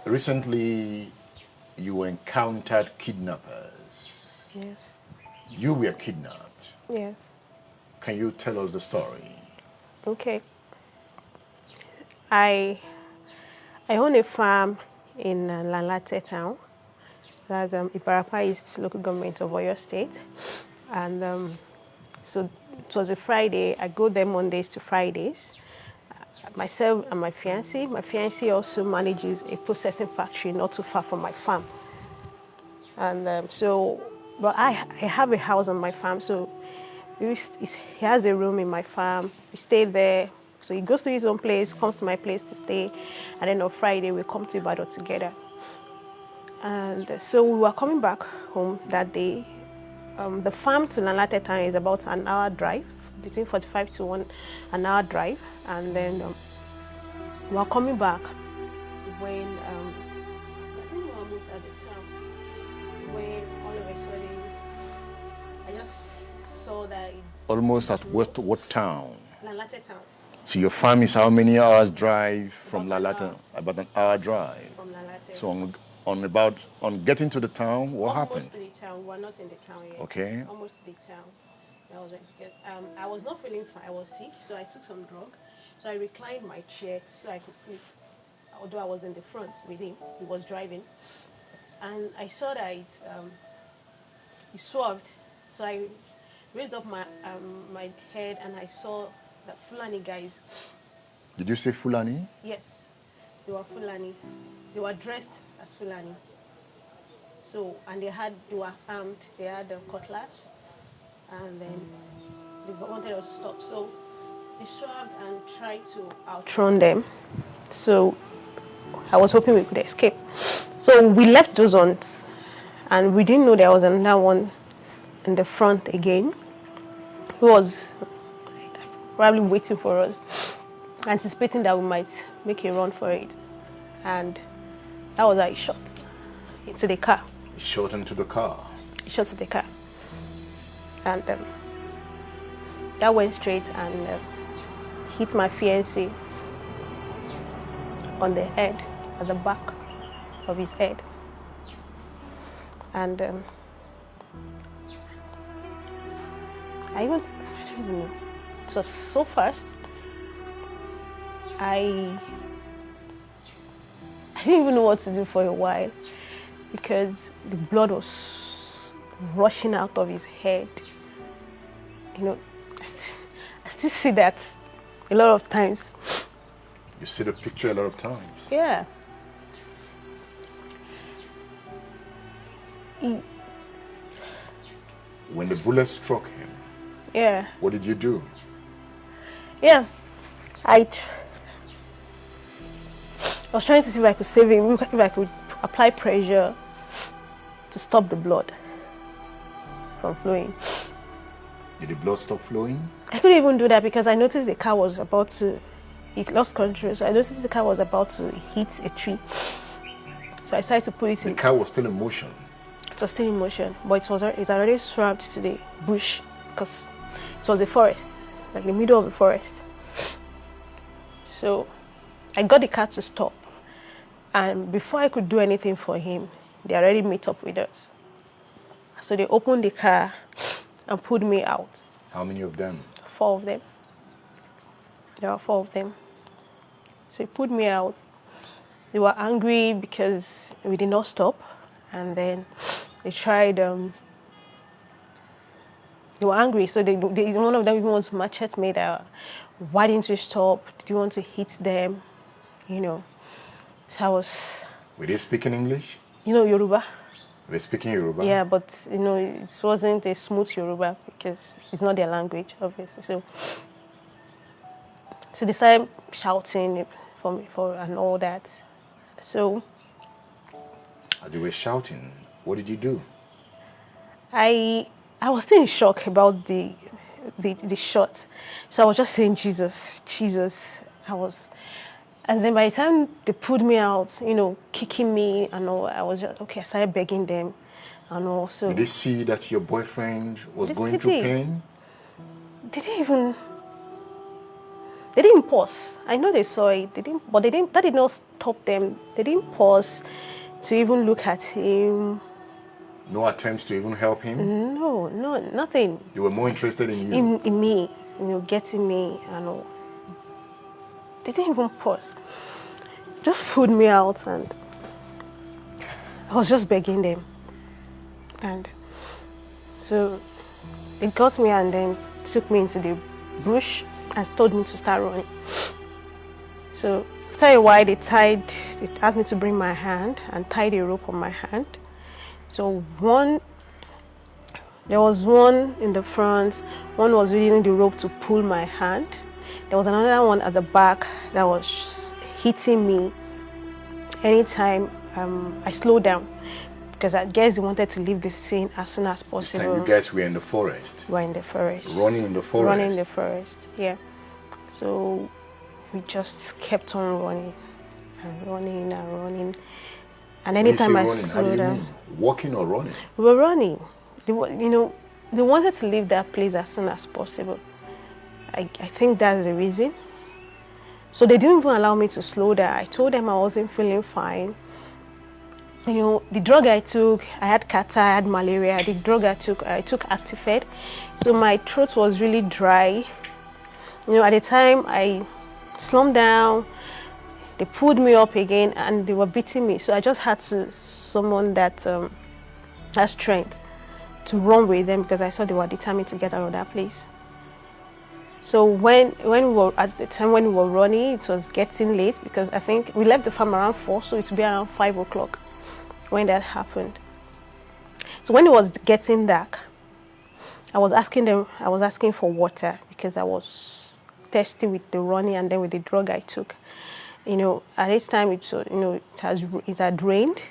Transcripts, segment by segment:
Recently, you encountered kidnappers. Yes. You were kidnapped. Yes. Can you tell us the story? Okay. I I own a farm in Lalate town. That's Ibarapa East local government of Oyo State. And so it was a Friday. I go there Mondays to Fridays. Myself and my fiancé. My fiancé also manages a processing factory not too far from my farm. And but I have a house on my farm, so he has a room in my farm. We stay there. So he goes to his own place, comes to my place to stay, and then on Friday we come to Ibadan together. And so we were coming back home that day. The farm to Lanlate town is about an hour drive, between 45 to an hour drive, and then we were coming back when I think we were almost at the town when all of a sudden I just saw that Almost at what town? Lanlate town. So your farm is how many hours drive from About an Lalata? hour. About an hour drive. From Lanlate. So on getting to the town, what happened? Almost to the town. We're not in the town yet. Okay. Almost to the town. That was because I was not feeling fine. I was sick, so I took some drug. So I reclined my chair so I could sleep. Although I was in the front with him, he was driving, and I saw that he swerved. So I raised up my head and I saw that Fulani guys. Did you say Fulani? Yes, they were Fulani. They were dressed as Fulani. So, and they were armed. They had cutlass, and then they wanted us to stop. So they swerved and tried to outrun them. So I was hoping we could escape. So we left those ones, and we didn't know there was another one in the front again, who was probably waiting for us, anticipating that we might make a run for it. And that was how he shot into the car. He shot into the car. He shot into the car. And that went straight and hit my fiancé on the head, at the back of his head. And I don't even know. It was so fast. I didn't even know what to do for a while because the blood was rushing out of his head. You know, I still see that a lot of times. You see the picture a lot of times? Yeah. When the bullet struck him, Yeah. what did you do? Yeah. I was trying to see if I could save him, if I could apply pressure to stop the blood from flowing. Did the blood stop flowing? I couldn't even do that because I noticed the car was about to, it lost control, so I noticed the car was about to hit a tree. So I decided to put it The in. car was still in motion. It was still in motion, but it already swerved to the bush because it was a forest, like the middle of the forest. So I got the car to stop, and before I could do anything for him, they already met up with us. So they opened the car and pulled me out. How many of them? 4 of them. There were 4 of them. So he pulled me out. They were angry because we did not stop, and then they tried. They were angry, so one of them even wanted to machete me. That, why didn't you stop? Did you want to hit them? You know. So I was. Were they speaking English? Yoruba. Were they speaking Yoruba? Yeah, but it wasn't a smooth Yoruba because it's not their language, obviously. So they started shouting for me and all that. So As they were shouting, what did you do? I was still in shock about the shot. So I was just saying, Jesus, Jesus. And then by the time they pulled me out, kicking me and all, I was just, okay, I started begging them and all. So Did they see that your boyfriend was going through pain? They didn't even, They didn't pause. I know they saw it. They didn't, but they didn't. That did not stop them. They didn't pause to even look at him. No attempts to even help him? No, nothing. They were more interested in you? In me, getting me and all. They didn't even pause. Just pulled me out, and I was just begging them. And so they got me and then took me into the bush and told me to start running. So after a while, they asked me to bring my hand and tied a rope on my hand. So there was one in the front, one was using the rope to pull my hand. There was another one at the back that was hitting me anytime I slowed down, because I guess they wanted to leave the scene as soon as possible. This time you guys were in the forest? We were in the forest. Running in the forest? Running in the forest, yeah. So we just kept on running and running and running. And anytime I slowed down... Walking or running? We were running. They wanted to leave that place as soon as possible. I think that's the reason. So they didn't even allow me to slow down. I told them I wasn't feeling fine. The drug I took, I had catarrh, I had malaria. The drug I took Actifed. So my throat was really dry. At the time I slumped down, they pulled me up again and they were beating me. So I just had to summon that strength to run with them, because I saw they were determined to get out of that place. So when we were running, it was getting late, because I think we left the farm around 4, so it would be around 5 o'clock when that happened. So when it was getting dark, I was asking for water, because I was thirsty with the running and then with the drug I took. At this time it had rained.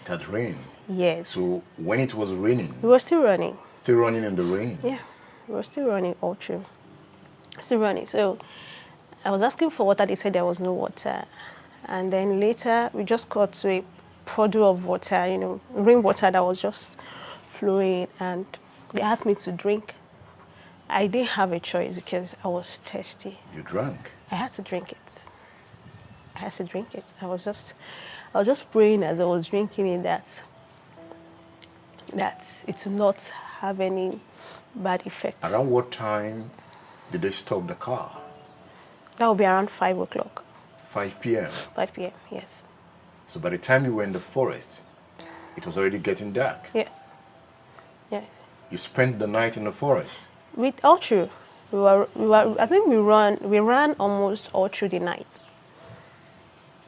It had rained? Yes. So when it was raining? We were still running. Still running in the rain? Yeah, we were still running all through. Still running. So I was asking for water. They said there was no water. And then later we just got to a puddle of water, rainwater that was just flowing, and they asked me to drink. I didn't have a choice because I was thirsty. You drank? I had to drink it. I was just praying as I was drinking it that it will not have any bad effects. Around what time did they stop the car? That would be around 5 o'clock. 5 p.m.? 5 p.m., yes. So by the time you were in the forest, it was already getting dark? Yes. Yes. You spent the night in the forest? All through. I think we ran almost all through the night.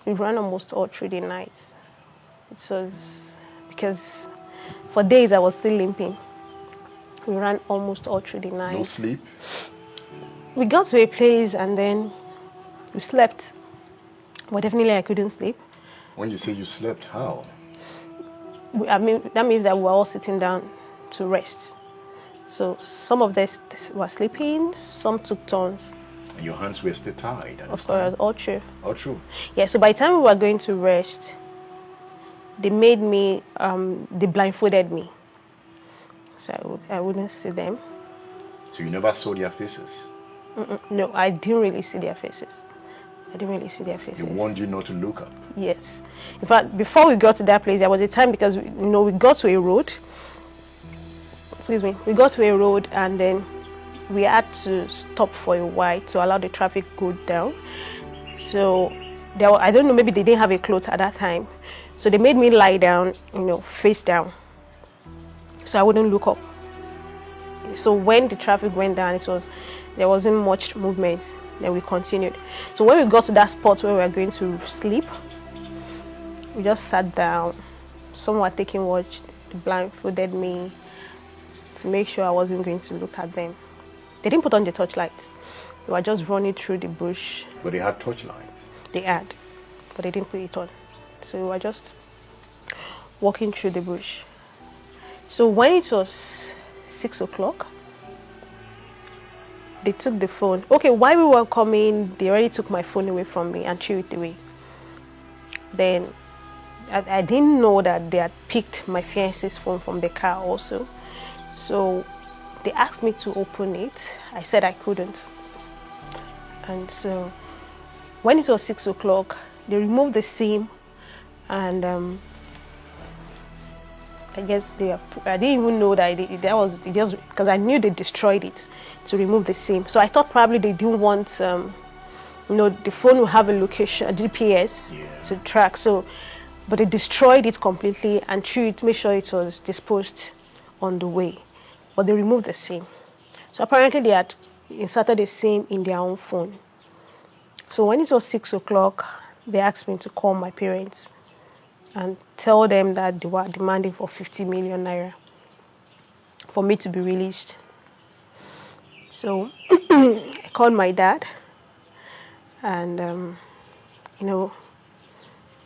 We ran almost all through the night. It was because for days I was still limping. We ran almost all through the night. No sleep? We got to a place and then we slept. But definitely I couldn't sleep. When you say you slept, how? That means that we were all sitting down to rest. So some of them were sleeping, some took turns. And your hands were still tied? Of course, all true. All true? Yeah, so by the time we were going to rest, they made me, they blindfolded me. So I wouldn't see them. So you never saw their faces? No, I didn't really see their faces. They warned you not to look up? Yes. In fact, before we got to that place, there was a time because, we got to a road. We got to a road and then we had to stop for a while to allow the traffic go down. So, I don't know, maybe they didn't have a cloth at that time. So they made me lie down, face down. So I wouldn't look up. So when the traffic went down, there wasn't much movement. Then we continued. So when we got to that spot where we were going to sleep, we just sat down. Some were taking watch, they blindfolded me to make sure I wasn't going to look at them. They didn't put on the torchlights. They were just running through the bush. But they had torchlights? They had, but they didn't put it on. So we were just walking through the bush. So when it was 6 o'clock, they took the phone. Okay, while we were coming, they already took my phone away from me and threw it away. Then I didn't know that they had picked my fiancé's phone from the car also. So they asked me to open it. I said I couldn't. And so when it was 6 o'clock, they removed the SIM, and I guess I didn't even know that that was just because I knew they destroyed it to remove the SIM. So I thought probably they didn't want, the phone will have a location, a GPS to track. So, but they destroyed it completely and made sure it was disposed on the way. But they removed the SIM. So apparently they had inserted the SIM in their own phone. So when it was 6 o'clock, they asked me to call my parents and tell them that they were demanding for 50 million naira for me to be released. So I called my dad, and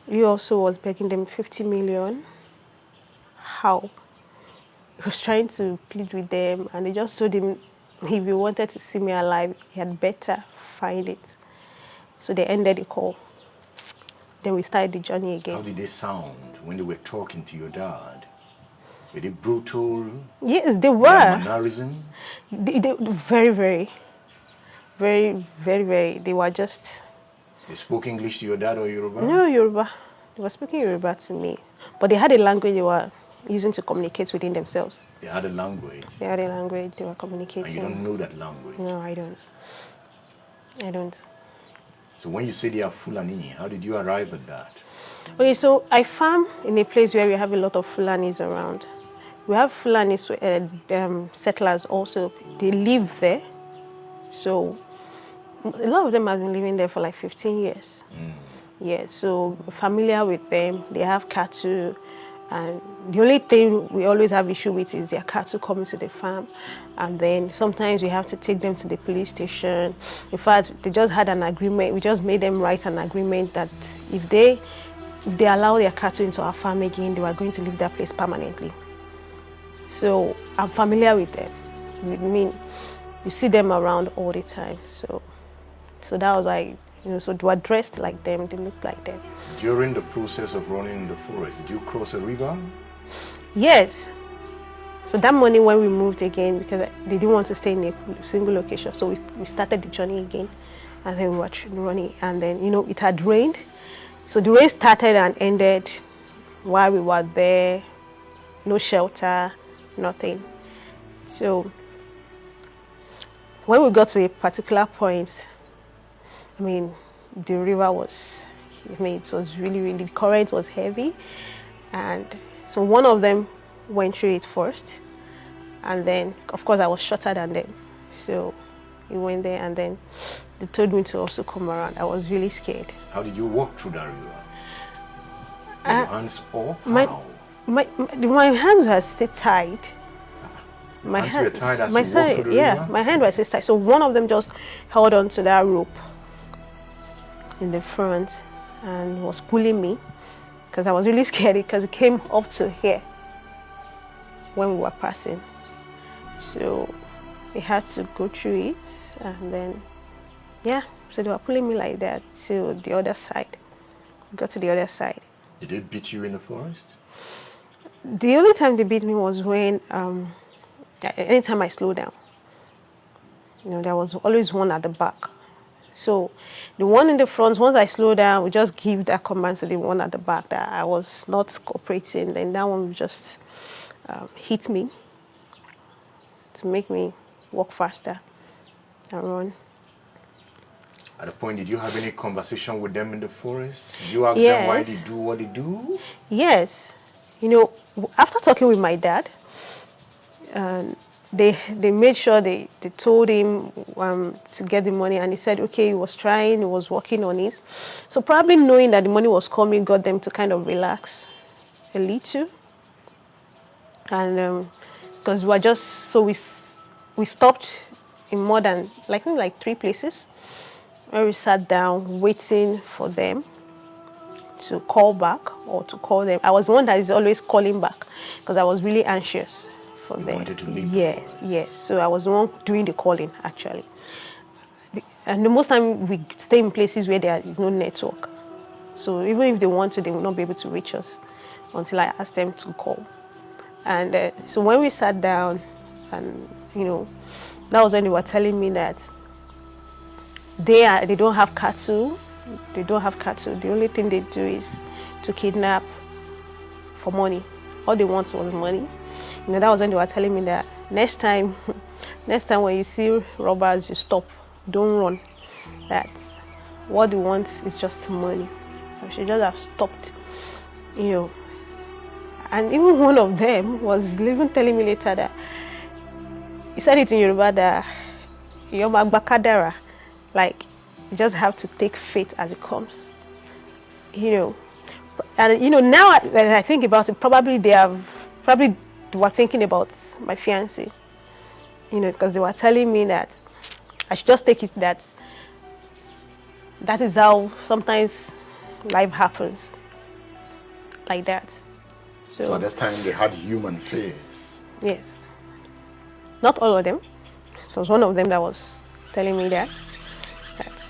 he also was begging them 50 million. How? He was trying to plead with them, and they just told him if he wanted to see me alive, he had better find it. So they ended the call. Then we started the journey again. How did they sound when they were talking to your dad? Were they brutal? Yes, they were. Mannerism? They very, very, very, very, very. They were just. They spoke English to your dad or Yoruba? No, Yoruba. They were speaking Yoruba to me, but they had a language they were using to communicate within themselves. They had a language? They had a language they were communicating. And you don't know that language? No, I don't. I don't. So when you say they are Fulani, how did you arrive at that? Okay, so I farm in a place where we have a lot of Fulanis around. We have Fulani settlers also. They live there. So a lot of them have been living there for like 15 years. Yeah, so familiar with them. They have cattle. And the only thing we always have issue with is their cattle coming to the farm. And then sometimes we have to take them to the police station. In fact, they just had an agreement. We just made them write an agreement that if they allow their cattle into our farm again, they were going to leave that place permanently. So I'm familiar with them. I mean, you see them around all the time. So that was like, so they were dressed like them, they looked like them. During the process of running in the forest, did you cross a river? Yes. So that morning when we moved again, because they didn't want to stay in a single location, so we started the journey again, and then we were running, and then, it had rained. So the rain started and ended while we were there, no shelter, nothing. So when we got to a particular point, the river was, it was really, really, the current was heavy. And so one of them went through it first. And then, of course, I was shorter than them. So he went there, and then they told me to also come around. I was really scared. How did you walk through that river? Your hands up? My hands were still tied. My hands were tied as you walked through the river? My hand was still tied. So one of them just held on to that rope in the front and was pulling me, because I was really scared, because it came up to here when we were passing. So we had to go through it, and then so they were pulling me like that to the other side. We got to the other side. Did they beat you in the forest? The only time they beat me was when anytime I slowed down. There was always one at the back. So the one in the front, once I slow down, we just give that command to the one at the back that I was not cooperating. Then that one would just hit me to make me walk faster and run. At a point, did you have any conversation with them in the forest? Did you ask them why they do what they do? Yes. After talking with my dad, they made sure they told him to get the money, and he said, okay, he was trying, he was working on it. So probably knowing that the money was coming got them to kind of relax a little. And because we stopped in more than, like 3 places where we sat down waiting for them to call back or to call them. I was the one that is always calling back because I was really anxious for them. Wanted to leave. Yes. So I was the one doing the calling, actually. And the most time we stay in places where there is no network. So even if they want to, they will not be able to reach us until I ask them to call. And so when we sat down, and that was when they were telling me that they don't have cattle. They don't have cattle. The only thing they do is to kidnap for money. All they want was money. That was when they were telling me that next time when you see robbers, you stop, don't run. That what they want is just money. I should just have stopped, And even one of them was even telling me later that he said it in Yoruba that like you just have to take fate as it comes, And now I think about it, probably they were thinking about my fiancé, because they were telling me that I should just take it that is how sometimes life happens, like that. So at this time they had human face. Yes. Not all of them. It was one of them that was telling me that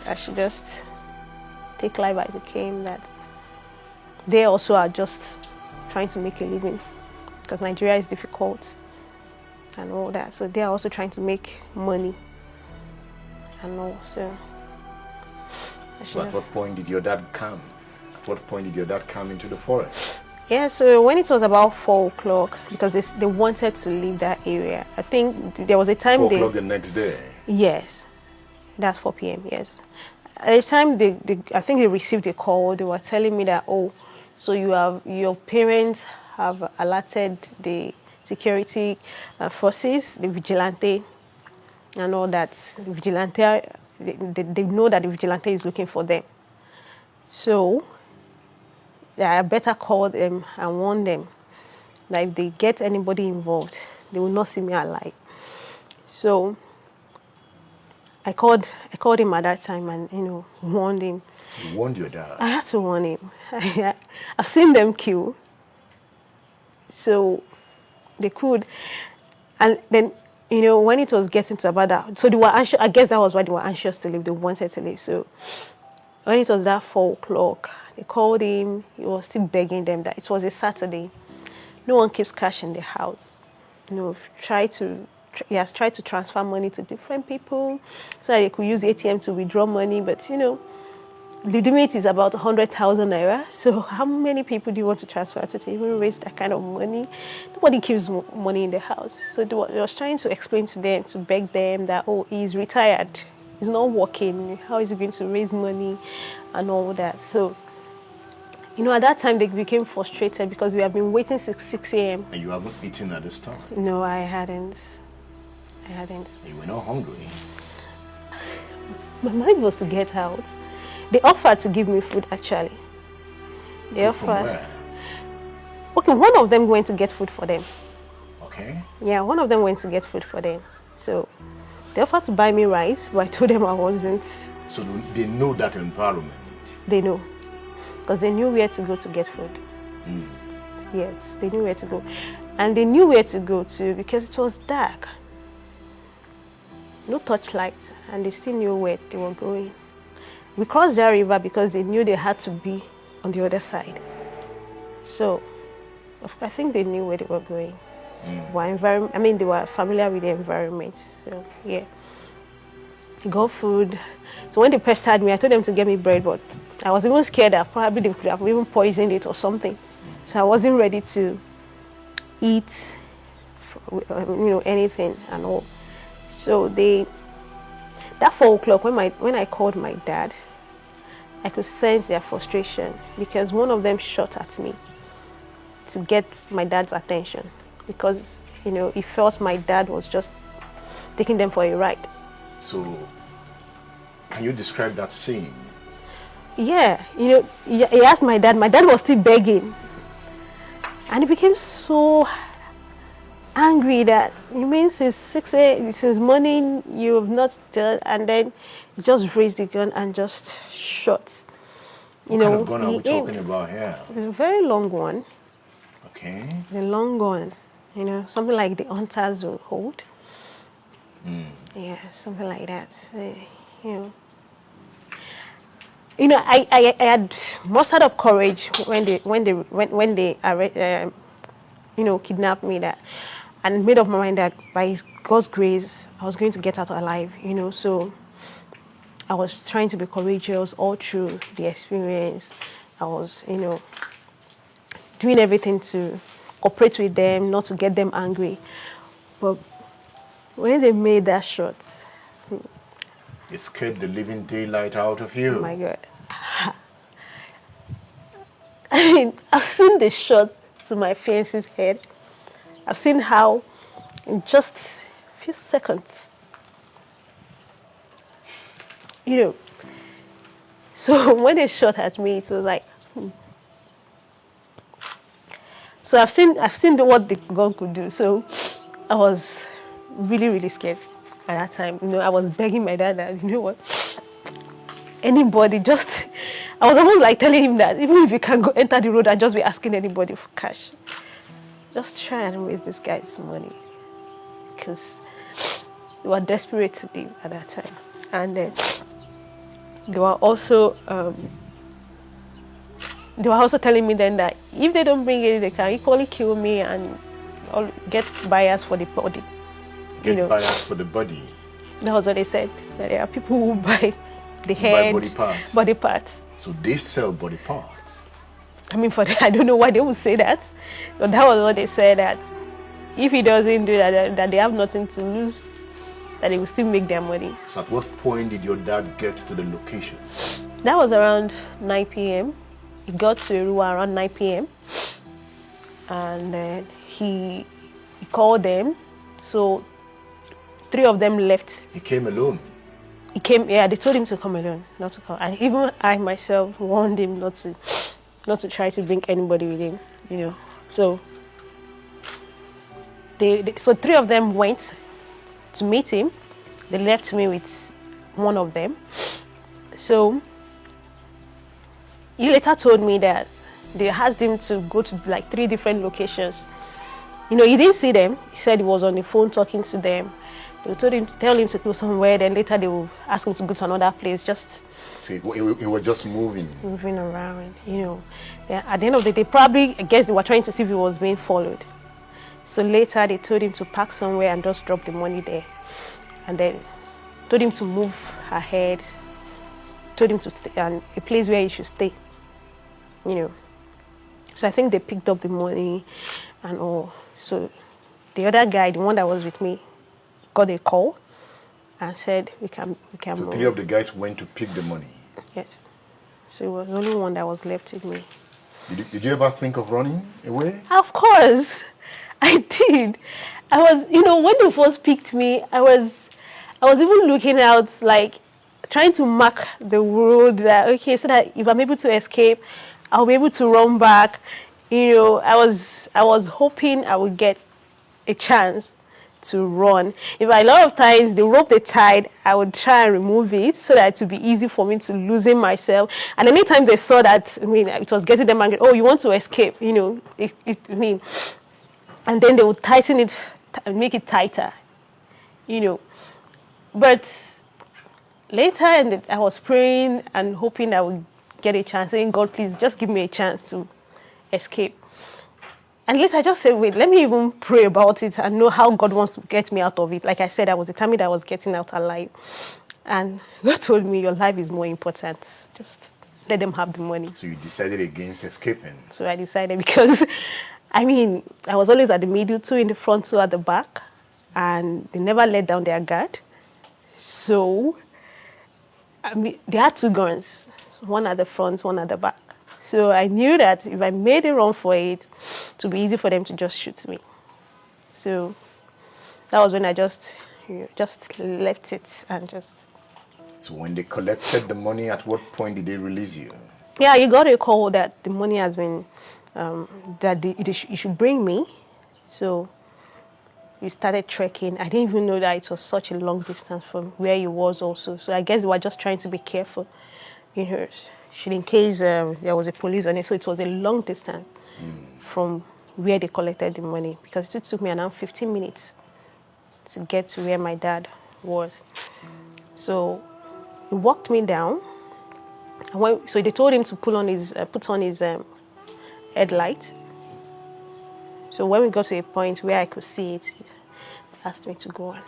I should just take life as it came, that they also are just trying to make a living because Nigeria is difficult and all that. So they are also trying to make money and all. So at what point did your dad come? At what point did your dad come into the forest? Yeah, so when it was about 4 o'clock, because they wanted to leave that area. I think there was a time 4 o'clock the next day? Yes, that's 4 p.m., yes. At the time, I think they received a call. They were telling me that, so your parents have alerted the security forces, the vigilante, and all that. The vigilante, they know that the vigilante is looking for them. So I better call them and warn them that if they get anybody involved, they will not see me alive. So I called him at that time and warned him. You warned your dad? I had to warn him. I've seen them kill, so they could. And then when it was getting to about that, so they were anxious. I guess that was why they were anxious to leave. They wanted to leave. So when it was that 4 o'clock, they called him. He was still begging them that it was a Saturday. No one keeps cash in the house. He has tried to transfer money to different people so that they could use ATM to withdraw money. But, the limit is about 100,000 naira. So how many people do you want to transfer to even raise that kind of money? Nobody keeps money in the house. So they was trying to explain to them, to beg them that, he's retired. He's not working. How is he going to raise money and all that? So at that time, they became frustrated because we have been waiting since 6 a.m. And you haven't eaten at this time? No, I hadn't. You were not hungry? My mind was to get out. They offered to give me food, actually. They offered. From where? Okay, one of them went to get food for them. Okay. Yeah, one of them went to get food for them. So they offered to buy me rice, but I told them I wasn't. So they know that environment? They know. Because they knew where to go to get food. Mm. Yes, they knew where to go. And they knew where to go to because it was dark. No torchlight, and they still knew where they were going. We crossed that river because they knew they had to be on the other side. So I think they knew where they were going. Mm. They were familiar with the environment. So yeah. Got food. So when they pestered me, I told them to get me bread, but I was even scared that probably they could have even poisoned it or something. So I wasn't ready to eat, anything and all. So that 4 o'clock when I called my dad, I could sense their frustration because one of them shot at me to get my dad's attention because he felt my dad was just taking them for a ride. So, can you describe that scene? Yeah, he asked my dad. My dad was still begging, and he became so angry that you mean since 6 a.m. since morning you have not done, and then he just raised the gun and just shot. What kind of gun are we talking about here? It's a very long one. Okay. The long gun, something like the hunters will hold. Mm. Yeah, something like that. I had mustered up courage when they kidnapped me, that, and made up my mind that by God's grace I was going to get out alive. So I was trying to be courageous all through the experience. I was, doing everything to cooperate with them, not to get them angry. But when they made that shot, it scared the living daylight out of you. oh my God. I mean, I've seen the shot to my fiance's head. I've seen how in just a few seconds, so when they shot at me, it was like, So I've seen what the gun could do. So I was really, really scared at that time. I was begging my dad that, what, anybody just, I was almost like telling him that even if you can go enter the road and just be asking anybody for cash, just try and waste this guy's money, because they were desperate to live at that time. And they were also telling me then that if they don't bring it, they can equally kill me and get buyers for the body. Buyers for the body. That was what they said. That there are people who buy the head, body parts. So they sell body parts. I mean, I don't know why they would say that, but that was what they said, that if he doesn't do that, that they have nothing to lose, that they will still make their money. So at what point did your dad get to the location? That was around 9 p.m. He got to Yoruba around 9 p.m. and then he called them. So 3 of them left. He came alone? He came, yeah, they told him to come alone, not to come. And even I myself warned him not to try to bring anybody with him, So so 3 of them went to meet him. They left me with 1 of them. So he later told me that they asked him to go to like 3 different locations. He didn't see them. He said he was on the phone talking to them. They told him to tell him to go somewhere. Then later they will ask him to go to another place. Just so he was just moving around. Then at the end of the day, probably I guess they were trying to see if he was being followed. So later they told him to park somewhere and just drop the money there, and then told him to move ahead. Told him to stay and a place where he should stay. So I think they picked up the money and all. So the other guy, the one that was with me, got a call and said we can So move. 3 of the guys went to pick the money? Yes. So it was only one that was left with me. Did you ever think of running away? Of course, I did. I was, when they first picked me, I was even looking out, like trying to mark the road that, okay, so that if I'm able to escape, I'll be able to run back. I was hoping I would get a chance to run. If a lot of times the rope they tied, I would try and remove it so that it would be easy for me to loosen myself. And anytime they saw that, it was getting them angry. Oh, you want to escape? And then they would tighten it and make it tighter. But later, I was praying and hoping I would get a chance, saying, God, please just give me a chance to escape. And later I just said, wait, let me even pray about it and know how God wants to get me out of it. Like I said, I was determined I was getting out alive. And God told me, your life is more important. Just let them have the money. So you decided against escaping? So I decided because, I was always at the middle, 2 in the front, 2 at the back. And they never let down their guard. So, they had 2 guns. So 1 at the front, 1 at the back. So I knew that if I made a run for it, it would be easy for them to just shoot me. So that was when I just left it and just... So when they collected the money, at what point did they release you? Yeah, you got a call that the money has been, you should bring me. So we started trekking. I didn't even know that it was such a long distance from where he was also. So I guess they were just trying to be careful, in case there was a police on it. So it was a long distance from where they collected the money, because it took me around 15 minutes to get to where my dad was. So he walked me down. So they told him to put on his headlight. So when we got to a point where I could see it, he asked me to go on.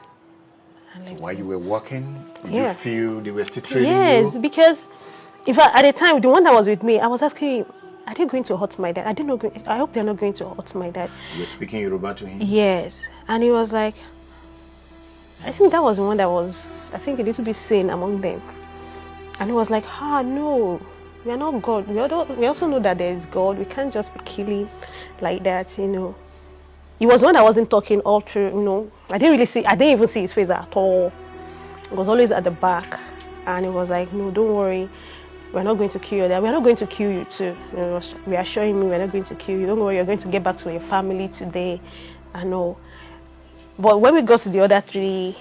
So while you were walking, did you feel they were still trailing you? Yes, because at the time, the one that was with me, I was asking him, are they going to hurt my dad? I hope they're not going to hurt my dad. You were speaking Yoruba to him? Yes. And he was like, I think that was the one that was, I think, a little bit sane among them. And he was like, no, we are not God. We also know that there is God. We can't just be killing like that, you know. He was one that wasn't talking all through, you know. I didn't even see his face at all. It was always at the back. And he was like, no, don't worry. We're not going to kill you. We're not going to kill you too. You know, reassuring me, we're not going to kill you. Don't worry, you're going to get back to your family today. I know. But when we got to the other three,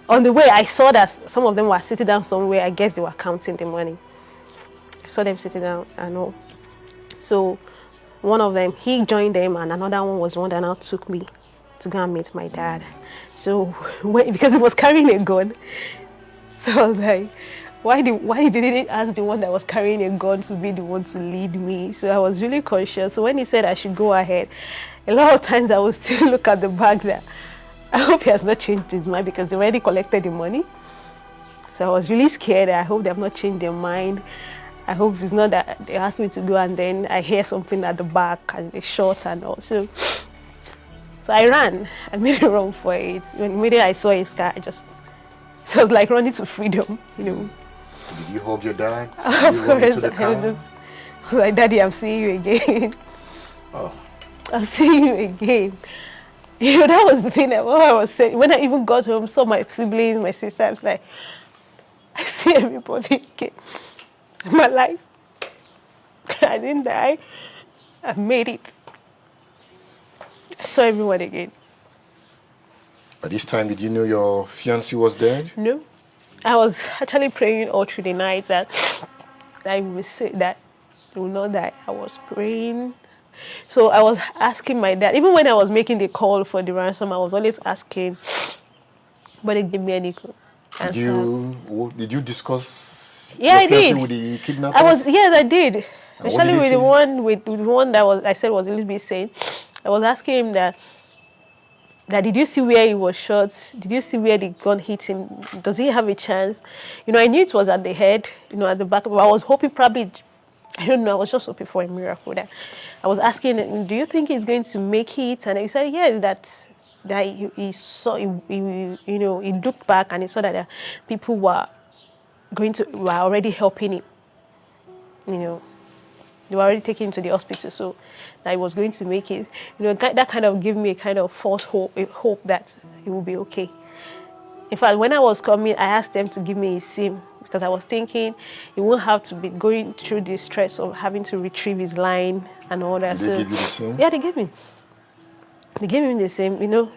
on the way, I saw that some of them were sitting down somewhere. I guess they were counting the money. I saw them sitting down. I know. So one of them, he joined them, and another one was the one that now took me to go and meet my dad. So because he was carrying a gun, so I was like, why didn't he ask the one that was carrying a gun to be the one to lead me? So I was really conscious. So when he said I should go ahead, a lot of times I would still look at the bag there. I hope he has not changed his mind, because they already collected the money. So I was really scared. I hope they have not changed their mind. I hope it's not that they asked me to go and then I hear something at the back and they shot and all. So I ran. I made a run for it. When I saw his car, it was like running to freedom, you know. So did you hug your dad? Of course, I was like, Daddy, I'm seeing you again. Oh. I'm seeing you again. You know, that was the thing that I was saying. When I even got home, saw my siblings, my sister, I was like, I see everybody again. My life. I didn't die. I made it. I saw everyone again. At this time, did you know your fiancé was dead? No. I was actually praying all through the night that he will say that he will not die. I was praying. So I was asking my dad, even when I was making the call for the ransom, I was always asking, but they gave me any answer. Did you discuss I did. with the kidnappers? Yes, I did. And especially with the one that I said was a little bit sane. I was asking him that did you see where he was shot? Did you see where the gun hit him? Does he have a chance? You know, I knew it was at the head, you know, at the back. But I was hoping probably, I don't know, I was just hoping for a miracle. That I was asking, do you think he's going to make it? And he said, yes, that he saw, you know, he looked back and he saw that people were already helping him. You know, they were already taking him to the hospital, so that he was going to make it. You know, that kind of gave me a kind of false hope, a hope that he will be okay. In fact, when I was coming, I asked them to give me a SIM, because I was thinking he won't have to be going through the stress of having to retrieve his line and all that. Did they give you the SIM? Yeah, they gave me. They gave him the SIM, you know,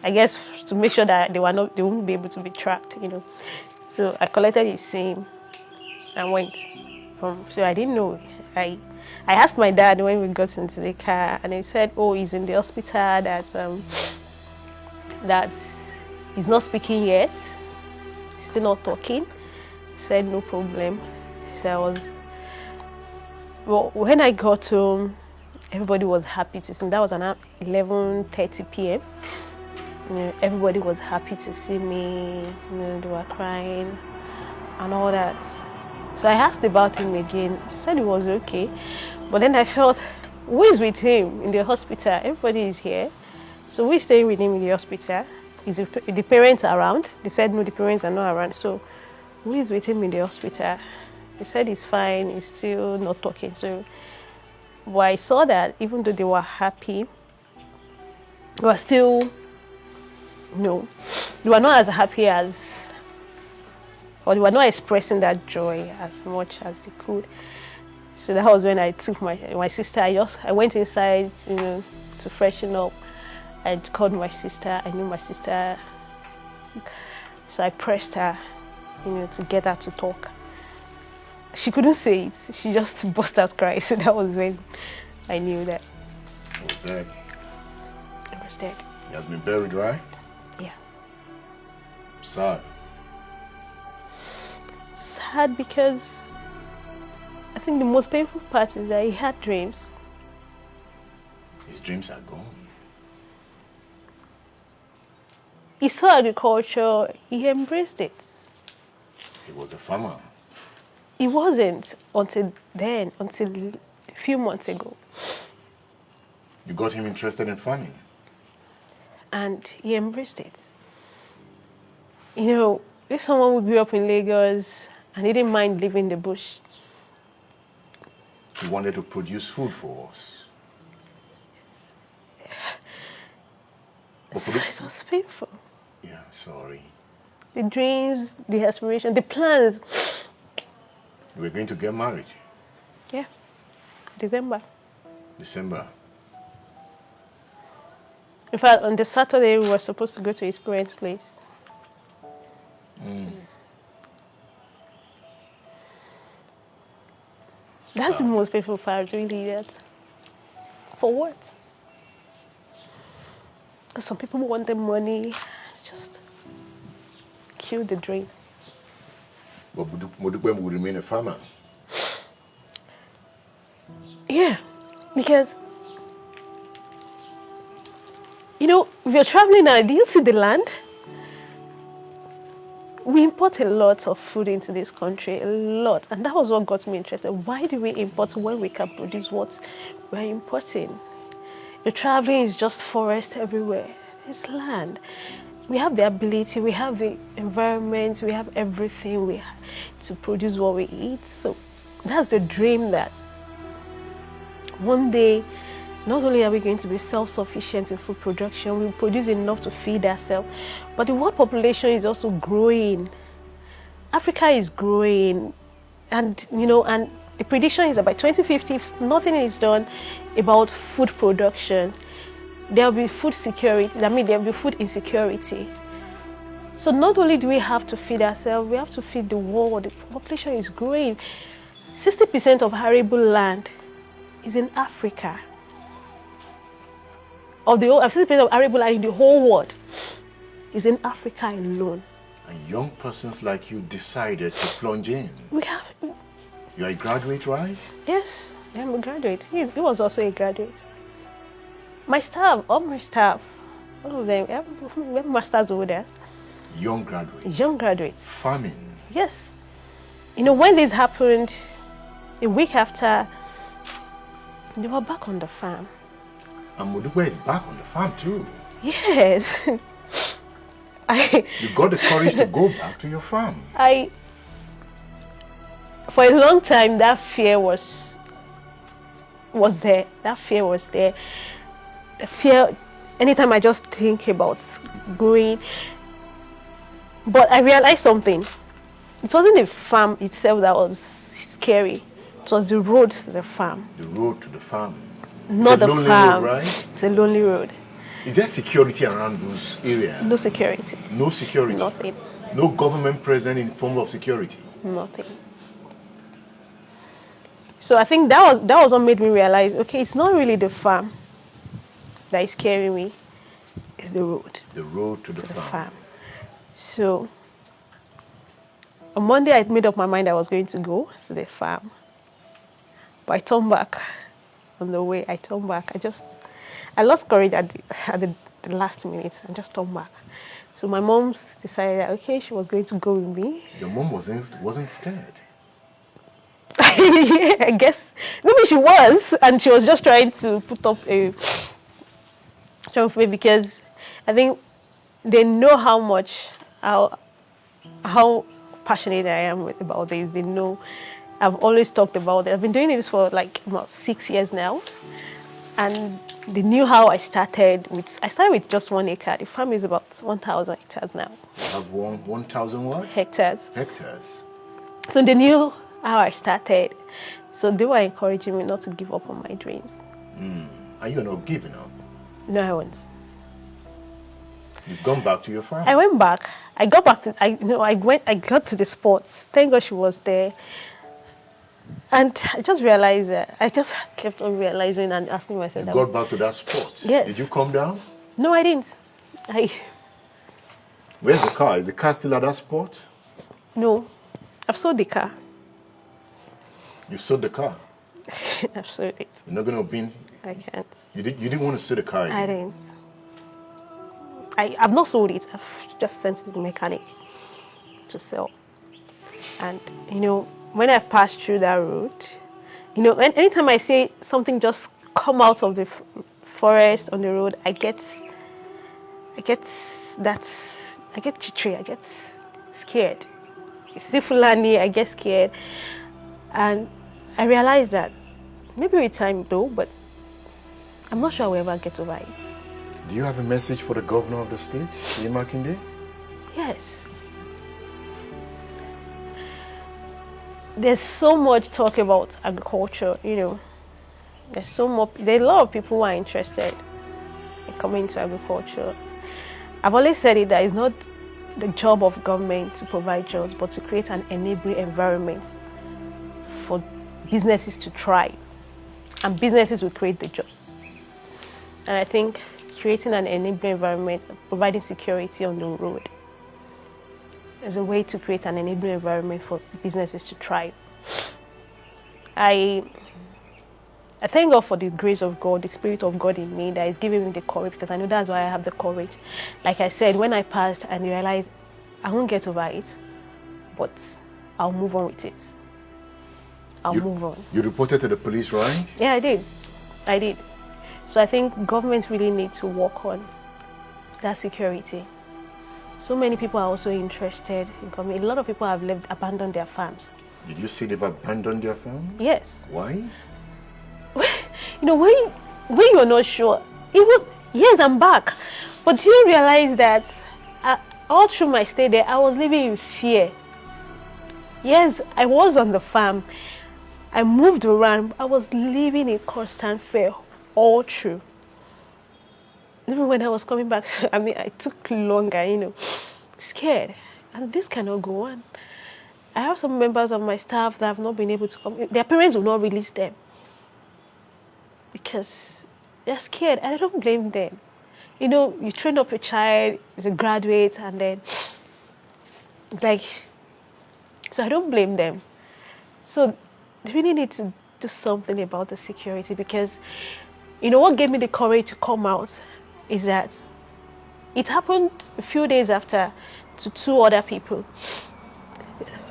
I guess to make sure that they won't be able to be tracked, you know. So I collected his SIM and went from. So I didn't know. I asked my dad when we got into the car, and he said, "Oh, he's in the hospital. That he's not speaking yet. He's still not talking." He said, "No problem." So when I got home, everybody was happy to see me. That was around 11:30 p.m. You know, everybody was happy to see me. You know, they were crying and all that. So I asked about him again. She said he was okay. But then I felt, who is with him in the hospital? Everybody is here. So we're staying with him in the hospital. Is the parents around? They said, no, the parents are not around. So who is with him in the hospital? They said he's fine. He's still not talking. So but I saw that even though they were happy, they were still, they were not as happy as, or they were not expressing that joy as much as they could. So that was when I took my sister. I went inside, to freshen up. I called my sister. I knew my sister, so I pressed her, to get her to talk. She couldn't say it. She just burst out crying. So that was when I knew that he was dead. He was dead. He has been buried, right? Yeah. Sad. Sad because I think the most painful part is that he had dreams. His dreams are gone. he saw agriculture, he embraced it. He was a farmer. He wasn't until then, until a few months ago. You got him interested in farming? And he embraced it. You know, if someone who grew up in Lagos and he didn't mind living in the bush. He wanted to produce food for us. It was painful. Yeah, sorry. The dreams, the aspirations, the plans. We're going to get married. Yeah, December. December. In fact, on the Saturday, we were supposed to go to his parents' place. That's the most painful part, really. That for what? Because some people want the money. It's just kill the dream. But Modupe will remain a farmer. Yeah, because you know, if you're traveling now, do you see the land? We import a lot of food into this country, a lot. And that was what got me interested. Why do we import when we can produce what we're importing? You're traveling, is just forest everywhere. It's land. We have the ability, we have the environment, we have everything we have to produce what we eat. So that's the dream that one day, not only are we going to be self-sufficient in food production, we produce enough to feed ourselves, but the world population is also growing. Africa is growing, and you know, and the prediction is that by 2050, if nothing is done about food production, there will be food security. I mean, there will be food insecurity. So not only do we have to feed ourselves, we have to feed the world. The population is growing. 60% of arable land is in Africa. Of the 60% of arable land in the whole world is in Africa alone. And young persons like you decided to plunge in. We have. You're a graduate, right? Yes, I'm a graduate. He was also a graduate. My staff, all of them, we have masters holders. Young graduates. Young graduates. Farming. Yes. You know, when this happened, a week after, they were back on the farm. And Modupe is back on the farm too. Yes. You got the courage to go back to your farm. For a long time, that fear was there. That fear was there. The fear, anytime I just think about going. But I realized something. It wasn't the farm itself that was scary. It was the road to the farm. The road to the farm. Not the farm. Road, right? It's a lonely road. Is there security around those areas? No security. No security? Nothing. No government present in form of security? Nothing. So I think that was what made me realize, okay, it's not really the farm that is carrying me, it's the road. The road to the farm. So on Monday I made up my mind I was going to go to the farm. But I turned back on the way. I lost courage at the last minute and just turned back. So my mom decided that, okay, she was going to go with me. Your mom wasn't scared? Yeah, I guess maybe she was, and she was just trying to put up a trophy because I think they know how passionate I am about this. They know I've always talked about it. I've been doing this for like about 6 years now, and they knew how I started. I started with just 1 acre. The farm is about 1,000 hectares now. You have 1,000 what? Hectares. Hectares. So they knew how I started. So they were encouraging me not to give up on my dreams. And you're not giving up? No, I won't. You've gone back to your farm? I went back. I got back to, I got to the sports. Thank God she was there. And I just realized that, I just kept on realizing and asking myself. You got back to that sport? Yes. Did you come down? No, I didn't. Where's the car? Is the car still at that spot? No, I've sold the car. You sold the car? I've sold it. You're not going to be... I can't. You didn't want to sell the car again? I didn't. I've not sold it. I've just sent it to the mechanic to sell. And, when I pass through that road, anytime I see something just come out of the forest on the road, I get jittery, I get scared. See Fulani, I get scared. And I realized that maybe with time though, but I'm not sure I will ever get over it. Do you have a message for the governor of the state, Seyi Makinde? Yes. There's so much talk about agriculture, There's a lot of people who are interested in coming into agriculture. I've always said it that it's not the job of government to provide jobs, but to create an enabling environment for businesses to thrive. And businesses will create the job. And I think creating an enabling environment, providing security on the road, is a way to create an enabling environment for businesses to thrive. I thank God for the grace of God, the Spirit of God in me that is giving me the courage, because I know that's why I have the courage. Like I said, when I passed and realized I won't get over it, but I'll move on with it. I'll move on. You reported to the police, right? Yeah, I did. So I think governments really need to work on that security. So many people are also interested in coming. A lot of people have abandoned their farms. Did you see they've abandoned their farms? Yes. Why? When you're not sure, yes, I'm back. But do you realize that all through my stay there, I was living in fear? Yes, I was on the farm. I moved around. I was living in constant fear all through. Even when I was coming back, I took longer, scared. And this cannot go on. I have some members of my staff that have not been able to come. Their parents will not release them because they're scared, and I don't blame them. You train up a child, he's a graduate, and then, so I don't blame them. So they really need to do something about the security, because, what gave me the courage to come out is that it happened a few days after to two other people.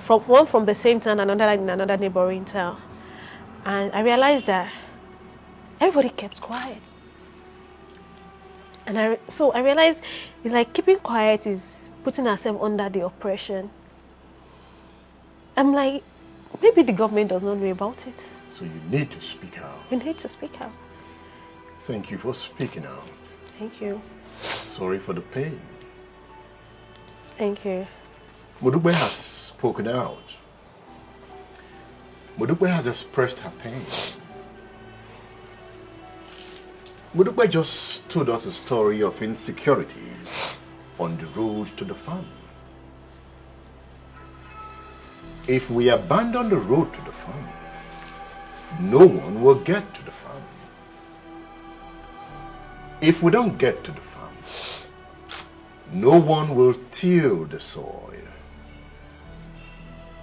One from the same town, another in another neighboring town. And I realized that everybody kept quiet. And I realized it's like keeping quiet is putting ourselves under the oppression. I'm like, maybe the government does not know about it. So you need to speak out. We need to speak out. Thank you for speaking out. Thank you. Sorry for the pain. Thank you. Modupe has spoken out. Modupe has expressed her pain. Modupe just told us a story of insecurity on the road to the farm. If we abandon the road to the farm, no one will get to the farm. If we don't get to the farm, no one will till the soil.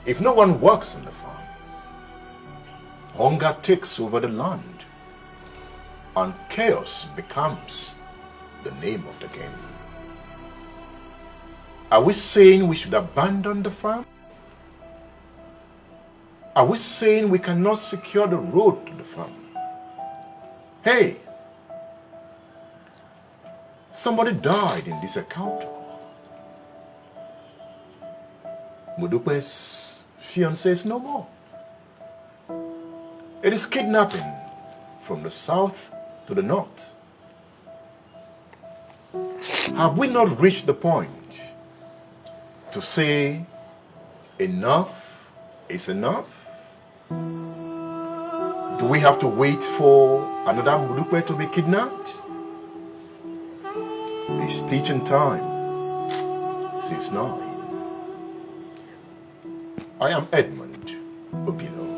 If no one works on the farm, hunger takes over the land, and chaos becomes the name of the game. Are we saying we should abandon the farm? Are we saying we cannot secure the road to the farm? Hey, somebody died in this encounter. Modupe's fiancé is no more. It is kidnapping from the south to the north. Have we not reached the point to say enough is enough? Do we have to wait for another Modupe to be kidnapped? It's teaching time. 6-9. I am Edmund Obino.